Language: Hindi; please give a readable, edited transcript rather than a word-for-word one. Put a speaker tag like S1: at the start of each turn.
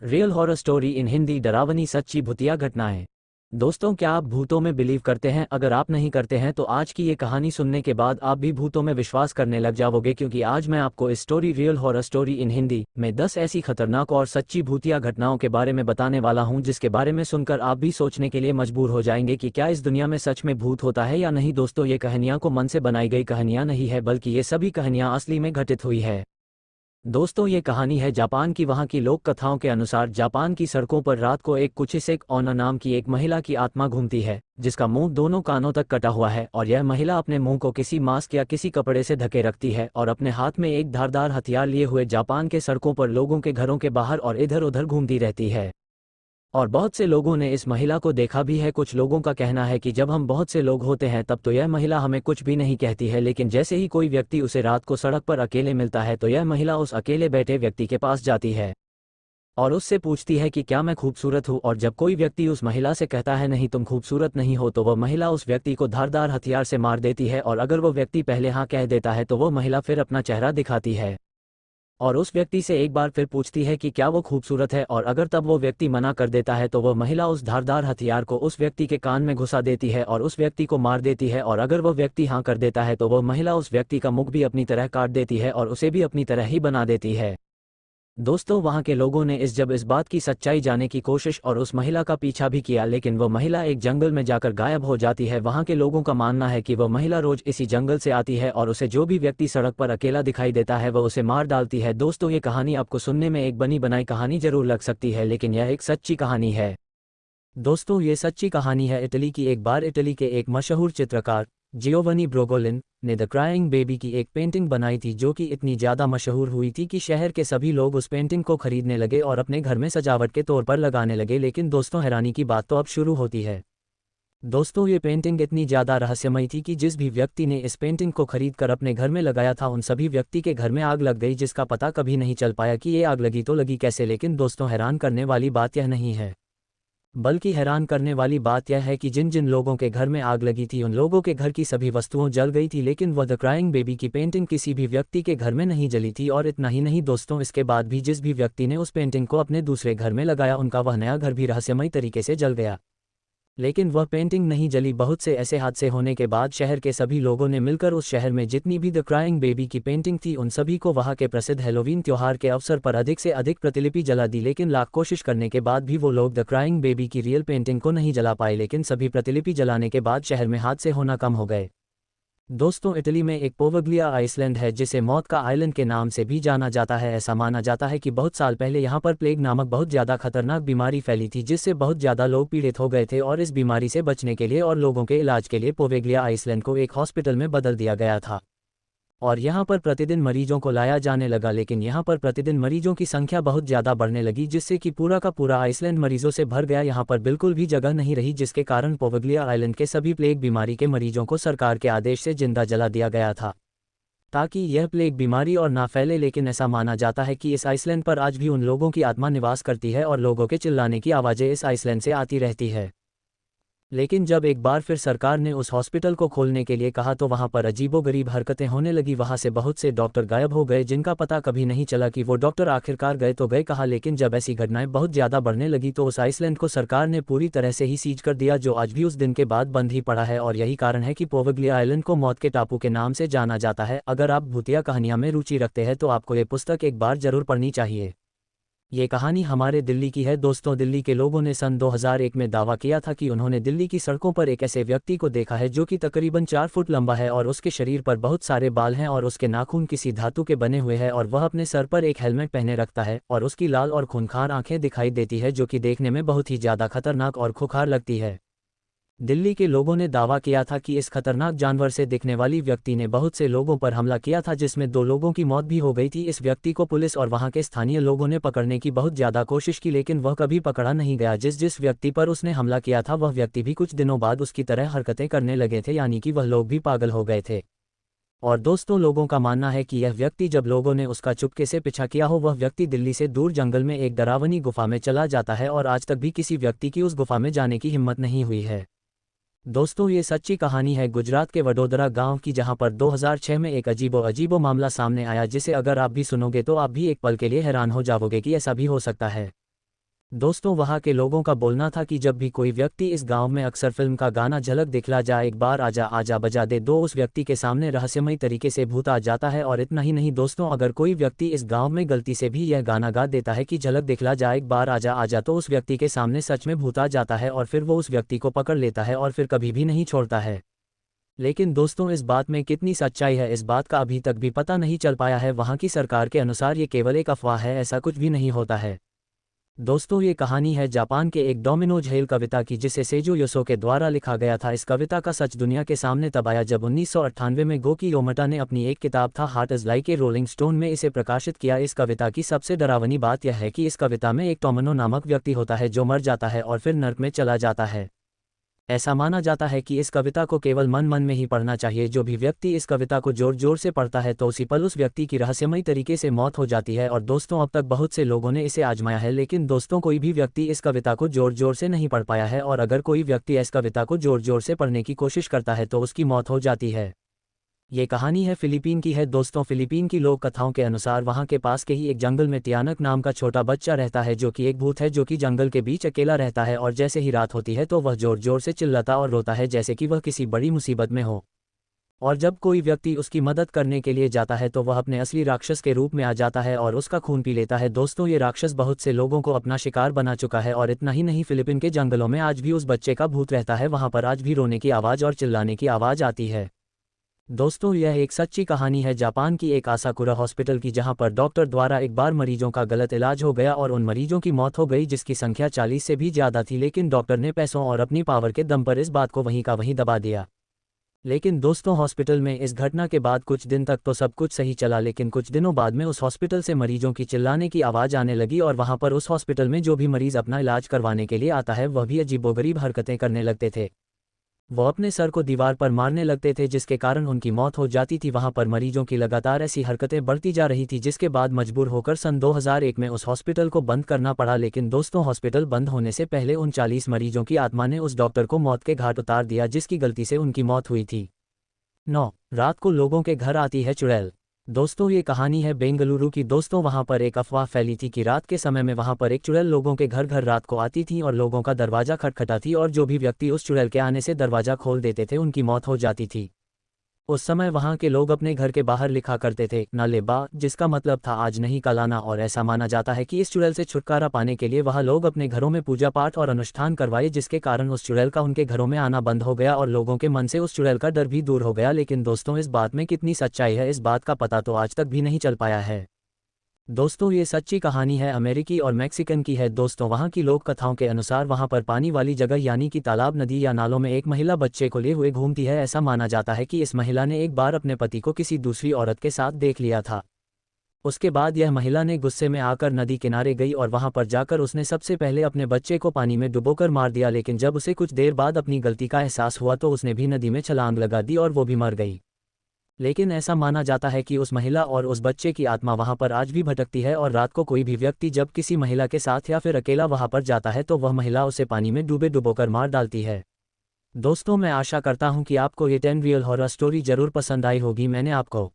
S1: Real horror story in Hindi, डरावनी सच्ची भूतिया घटनाएं। दोस्तों, क्या आप भूतों में बिलीव करते हैं? अगर आप नहीं करते हैं तो आज की ये कहानी सुनने के बाद आप भी भूतों में विश्वास करने लग जाओगे, क्योंकि आज मैं आपको इस story real horror story in Hindi में 10 ऐसी खतरनाक और सच्ची भूतिया घटनाओं के बारे में बताने वाला हूं, जिसके बारे में सुनकर आप भी सोचने के लिए मजबूर हो जाएंगे कि क्या इस दुनिया में सच में भूत होता है या नहीं। दोस्तों, ये कहानियां को मन से बनाई गई कहानियां नहीं है, बल्कि ये सभी कहानियां असली में घटित हुई है। दोस्तों, ये कहानी है जापान की। वहाँ की लोक कथाओं के अनुसार जापान की सड़कों पर रात को एक कुचिसेक ओना नाम की एक महिला की आत्मा घूमती है, जिसका मुंह दोनों कानों तक कटा हुआ है, और यह महिला अपने मुंह को किसी मास्क या किसी कपड़े से ढके रखती है और अपने हाथ में एक धारदार हथियार लिए हुए जापान के सड़कों पर लोगों के घरों के बाहर और इधर उधर घूमती रहती है। और बहुत से लोगों ने इस महिला को देखा भी है। कुछ लोगों का कहना है कि जब हम बहुत से लोग होते हैं तब तो यह महिला हमें कुछ भी नहीं कहती है, लेकिन जैसे ही कोई व्यक्ति उसे रात को सड़क पर अकेले मिलता है तो यह महिला उस अकेले बैठे व्यक्ति के पास जाती है और उससे पूछती है कि क्या मैं खूबसूरत हूँ। और जब कोई व्यक्ति उस महिला से कहता है नहीं, तुम खूबसूरत नहीं हो, तो वह महिला उस व्यक्ति को धारदार हथियार से मार देती है। और अगर वो व्यक्ति पहले हाँ कह देता है तो वो महिला फिर अपना चेहरा दिखाती है और उस व्यक्ति से एक बार फिर पूछती है कि क्या वो खूबसूरत है। और अगर तब वो व्यक्ति मना कर देता है तो वह महिला उस धारदार हथियार को उस व्यक्ति के कान में घुसा देती है और उस व्यक्ति को मार देती है। और अगर वह व्यक्ति हाँ कर देता है तो वह महिला उस व्यक्ति का मुख भी अपनी तरह काट देती है और उसे भी अपनी तरह ही बना देती है। दोस्तों, वहाँ के लोगों ने जब इस बात की सच्चाई जानने की कोशिश और उस महिला का पीछा भी किया, लेकिन वह महिला एक जंगल में जाकर गायब हो जाती है। वहाँ के लोगों का मानना है कि वह महिला रोज इसी जंगल से आती है और उसे जो भी व्यक्ति सड़क पर अकेला दिखाई देता है वह उसे मार डालती है। दोस्तों, ये कहानी आपको सुनने में एक बनी बनाई कहानी जरूर लग सकती है, लेकिन यह एक सच्ची कहानी है। दोस्तों, ये सच्ची कहानी है इटली की। एक बार इटली के एक मशहूर चित्रकार जियोवनी ब्रोगोलिन ने द क्राइंग बेबी की एक पेंटिंग बनाई थी, जो कि इतनी ज़्यादा मशहूर हुई थी कि शहर के सभी लोग उस पेंटिंग को खरीदने लगे और अपने घर में सजावट के तौर पर लगाने लगे। लेकिन दोस्तों, हैरानी की बात तो अब शुरू होती है। दोस्तों, ये पेंटिंग इतनी ज़्यादा रहस्यमयी थी कि जिस भी व्यक्ति ने इस पेंटिंग को खरीद कर अपने घर में लगाया था, उन सभी व्यक्ति के घर में आग लग गई, जिसका पता कभी नहीं चल पाया कि ये आग लगी तो लगी कैसे। लेकिन दोस्तों, हैरान करने वाली बात यह नहीं है, बल्कि हैरान करने वाली बात यह है कि जिन जिन लोगों के घर में आग लगी थी उन लोगों के घर की सभी वस्तुओं जल गई थी, लेकिन वह द क्राइंग बेबी की पेंटिंग किसी भी व्यक्ति के घर में नहीं जली थी। और इतना ही नहीं दोस्तों, इसके बाद भी जिस भी व्यक्ति ने उस पेंटिंग को अपने दूसरे घर में लगाया, उनका वह नया घर भी रहस्यमयी तरीके से जल गया, लेकिन वह पेंटिंग नहीं जली। बहुत से ऐसे हादसे होने के बाद शहर के सभी लोगों ने मिलकर उस शहर में जितनी भी द क्राइंग बेबी की पेंटिंग थी उन सभी को वहां के प्रसिद्ध हैलोवीन त्योहार के अवसर पर अधिक से अधिक प्रतिलिपि जला दी। लेकिन लाख कोशिश करने के बाद भी वो लोग द क्राइंग बेबी की रियल पेंटिंग को नहीं जला पाए, लेकिन सभी प्रतिलिपि जलाने के बाद शहर में हादसे होना कम हो गए। दोस्तों, इटली में एक पोवग्लिया आइसलैंड है, जिसे मौत का आइलैंड के नाम से भी जाना जाता है। ऐसा माना जाता है कि बहुत साल पहले यहाँ पर प्लेग नामक बहुत ज़्यादा खतरनाक बीमारी फैली थी, जिससे बहुत ज़्यादा लोग पीड़ित हो गए थे। और इस बीमारी से बचने के लिए और लोगों के इलाज के लिए पोवेग्लिया आइसलैंड को एक हॉस्पिटल में बदल दिया गया था और यहाँ पर प्रतिदिन मरीजों को लाया जाने लगा। लेकिन यहाँ पर प्रतिदिन मरीजों की संख्या बहुत ज़्यादा बढ़ने लगी, जिससे कि पूरा का पूरा आइसलैंड मरीजों से भर गया। यहाँ पर बिल्कुल भी जगह नहीं रही, जिसके कारण पोवग्लिया आइलैंड के सभी प्लेग बीमारी के मरीजों को सरकार के आदेश से जिंदा जला दिया गया था, ताकि यह प्लेग बीमारी और ना फैले। लेकिन ऐसा माना जाता है कि इस आइसलैंड पर आज भी उन लोगों की आत्मा निवास करती है और लोगों के चिल्लाने की आवाज़ें इस आइसलैंड से आती रहती है। लेकिन जब एक बार फिर सरकार ने उस हॉस्पिटल को खोलने के लिए कहा तो वहां पर अजीबोगरीब हरकतें होने लगी। वहां से बहुत से डॉक्टर गायब हो गए, जिनका पता कभी नहीं चला कि वो डॉक्टर आखिरकार गए तो गए कहाँ। लेकिन जब ऐसी घटनाएं बहुत ज़्यादा बढ़ने लगी तो उस आइसलैंड को सरकार ने पूरी तरह से ही सीज कर दिया, जो आज भी उस दिन के बाद बंद ही पड़ा है। और यही कारण है कि पोवग्लिया आइलैंड को मौत के टापू के नाम से जाना जाता है। अगर आप भूतिया कहानियां में रुचि रखते हैं तो आपको ये पुस्तक एक बार जरूर पढ़नी चाहिए। ये कहानी हमारे दिल्ली की है। दोस्तों, दिल्ली के लोगों ने सन 2001 में दावा किया था कि उन्होंने दिल्ली की सड़कों पर एक ऐसे व्यक्ति को देखा है जो कि तकरीबन 4 फुट लंबा है और उसके शरीर पर बहुत सारे बाल हैं और उसके नाखून किसी धातु के बने हुए हैं और वह अपने सर पर एक हेलमेट पहने रखता है और उसकी लाल और खूंखार आंखें दिखाई देती है, जो कि देखने में बहुत ही ज़्यादा खतरनाक और खुखार लगती है। दिल्ली के लोगों ने दावा किया था कि इस खतरनाक जानवर से दिखने वाली व्यक्ति ने बहुत से लोगों पर हमला किया था, जिसमें 2 लोगों की मौत भी हो गई थी। इस व्यक्ति को पुलिस और वहां के स्थानीय लोगों ने पकड़ने की बहुत ज़्यादा कोशिश की, लेकिन वह कभी पकड़ा नहीं गया। जिस व्यक्ति पर उसने हमला किया था वह व्यक्ति भी कुछ दिनों बाद उसकी तरह हरकतें करने लगे थे, यानी कि वह लोग भी पागल हो गए थे। और दोस्तों, लोगों का मानना है कि यह व्यक्ति, जब लोगों ने उसका चुपके से पीछा किया हो, वह व्यक्ति दिल्ली से दूर जंगल में एक डरावनी गुफा में चला जाता है और आज तक भी किसी व्यक्ति की उस गुफा में जाने की हिम्मत नहीं हुई है। दोस्तों, ये सच्ची कहानी है गुजरात के वडोदरा गांव की, जहां पर 2006 में एक अजीबो मामला सामने आया, जिसे अगर आप भी सुनोगे तो आप भी एक पल के लिए हैरान हो जाओगे कि ऐसा भी हो सकता है। दोस्तों वहाँ के लोगों का बोलना था कि जब भी कोई व्यक्ति इस गांव में अक्सर फिल्म का गाना झलक दिखला जाए एक बार आजा आजा बजा दे दो उस व्यक्ति के सामने रहस्यमय तरीके से भूत आ जाता है। और इतना ही नहीं दोस्तों, अगर कोई व्यक्ति इस गांव में गलती से भी यह गाना गा देता है कि झलक दिखला जाए एक बार आजा आजा, तो उस व्यक्ति के सामने सच में भूत आ जाता है और फिर वो उस व्यक्ति को पकड़ लेता है और फिर कभी भी नहीं छोड़ता है। लेकिन दोस्तों इस बात में कितनी सच्चाई है इस बात का अभी तक भी पता नहीं चल पाया है। वहाँ की सरकार के अनुसार ये केवल एक अफवाह है, ऐसा कुछ भी नहीं होता है। दोस्तों ये कहानी है जापान के एक डोमिनोज हेल कविता की, जिसे सेजो योसो के द्वारा लिखा गया था। इस कविता का सच दुनिया के सामने तब आया जब 1998 में गोकी योमटा ने अपनी एक किताब था heart is like a rolling stone में इसे प्रकाशित किया। इस कविता की सबसे डरावनी बात यह है कि इस कविता में एक टोमनो नामक व्यक्ति होता है जो मर जाता है और फिर नर्क में चला जाता है। ऐसा माना जाता है कि इस कविता को केवल मन मन में ही पढ़ना चाहिए। जो भी व्यक्ति इस कविता को जोर जोर से पढ़ता है तो उसी पल उस व्यक्ति की रहस्यमयी तरीके से मौत हो जाती है। और दोस्तों अब तक बहुत से लोगों ने इसे आजमाया है, लेकिन दोस्तों कोई भी व्यक्ति इस कविता को जोर जोर से नहीं पढ़ पाया है। और अगर कोई व्यक्ति इस कविता को जोर जोर से पढ़ने की कोशिश करता है तो उसकी मौत हो जाती है। ये कहानी है फिलीपीन की है। दोस्तों फिलीपीन की लोक कथाओं के अनुसार वहाँ के पास के ही एक जंगल में तियानक नाम का छोटा बच्चा रहता है जो कि एक भूत है जो कि जंगल के बीच अकेला रहता है। और जैसे ही रात होती है तो वह जोर जोर से चिल्लाता और रोता है जैसे कि वह किसी बड़ी मुसीबत में हो। और जब कोई व्यक्ति उसकी मदद करने के लिए जाता है तो वह अपने असली राक्षस के रूप में आ जाता है और उसका खून पी लेता है। दोस्तों ये राक्षस बहुत से लोगों को अपना शिकार बना चुका है। और इतना ही नहीं, फिलीपीन के जंगलों में आज भी उस बच्चे का भूत रहता है। वहाँ पर आज भी रोने की आवाज़ और चिल्लाने की आवाज़ आती है। दोस्तों यह एक सच्ची कहानी है जापान की एक आसाकुरा हॉस्पिटल की, जहां पर डॉक्टर द्वारा एक बार मरीजों का गलत इलाज हो गया और उन मरीजों की मौत हो गई जिसकी संख्या 40 से भी ज़्यादा थी। लेकिन डॉक्टर ने पैसों और अपनी पावर के दम पर इस बात को वहीं का वहीं दबा दिया। लेकिन दोस्तों हॉस्पिटल में इस घटना के बाद कुछ दिन तक तो सब कुछ सही चला, लेकिन कुछ दिनों बाद में उस हॉस्पिटल से मरीजों की चिल्लाने की आवाज़ आने लगी। और वहाँ पर उस हॉस्पिटल में जो भी मरीज़ अपना इलाज करवाने के लिए आता है वह भी अजीबोगरीब हरकतें करने लगते थे। वो अपने सर को दीवार पर मारने लगते थे जिसके कारण उनकी मौत हो जाती थी। वहां पर मरीजों की लगातार ऐसी हरकतें बढ़ती जा रही थी जिसके बाद मजबूर होकर सन 2001 में उस हॉस्पिटल को बंद करना पड़ा। लेकिन दोस्तों हॉस्पिटल बंद होने से पहले उन 40 मरीजों की आत्मा ने उस डॉक्टर को मौत के घाट उतार दिया जिसकी गलती से उनकी मौत हुई थी। 9 रात को लोगों के घर आती है चुड़ैल। दोस्तों ये कहानी है बेंगलुरु की। दोस्तों वहां पर एक अफवाह फैली थी कि रात के समय में वहां पर एक चुड़ैल लोगों के घर घर रात को आती थी और लोगों का दरवाजा खटखटाती और जो भी व्यक्ति उस चुड़ैल के आने से दरवाजा खोल देते थे उनकी मौत हो जाती थी। उस समय वहां के लोग अपने घर के बाहर लिखा करते थे न ले बा, जिसका मतलब था आज नहीं कल आना। और ऐसा माना जाता है कि इस चुड़ैल से छुटकारा पाने के लिए वह लोग अपने घरों में पूजा पाठ और अनुष्ठान करवाए, जिसके कारण उस चुड़ैल का उनके घरों में आना बंद हो गया और लोगों के मन से उस चुड़ैल का डर भी दूर हो गया। लेकिन दोस्तों इस बात में कितनी सच्चाई है इस बात का पता तो आज तक भी नहीं चल पाया है। दोस्तों ये सच्ची कहानी है अमेरिकी और मैक्सिकन की है। दोस्तों वहाँ की लोक कथाओं के अनुसार वहाँ पर पानी वाली जगह यानी कि तालाब, नदी या नालों में एक महिला बच्चे को लिए हुए घूमती है। ऐसा माना जाता है कि इस महिला ने एक बार अपने पति को किसी दूसरी औरत के साथ देख लिया था। उसके बाद यह महिला ने गुस्से में आकर नदी किनारे गई और वहां पर जाकर उसने सबसे पहले अपने बच्चे को पानी में डुबोकर मार दिया। लेकिन जब उसे कुछ देर बाद अपनी गलती का एहसास हुआ तो उसने भी नदी में छलांग लगा दी और वो भी मर गई। लेकिन ऐसा माना जाता है कि उस महिला और उस बच्चे की आत्मा वहां पर आज भी भटकती है और रात को कोई भी व्यक्ति जब किसी महिला के साथ या फिर अकेला वहां पर जाता है तो वह महिला उसे पानी में डुबोकर मार डालती है। दोस्तों मैं आशा करता हूं कि आपको ये 10 रियल हॉरर स्टोरी जरूर पसंद आई होगी। मैंने आपको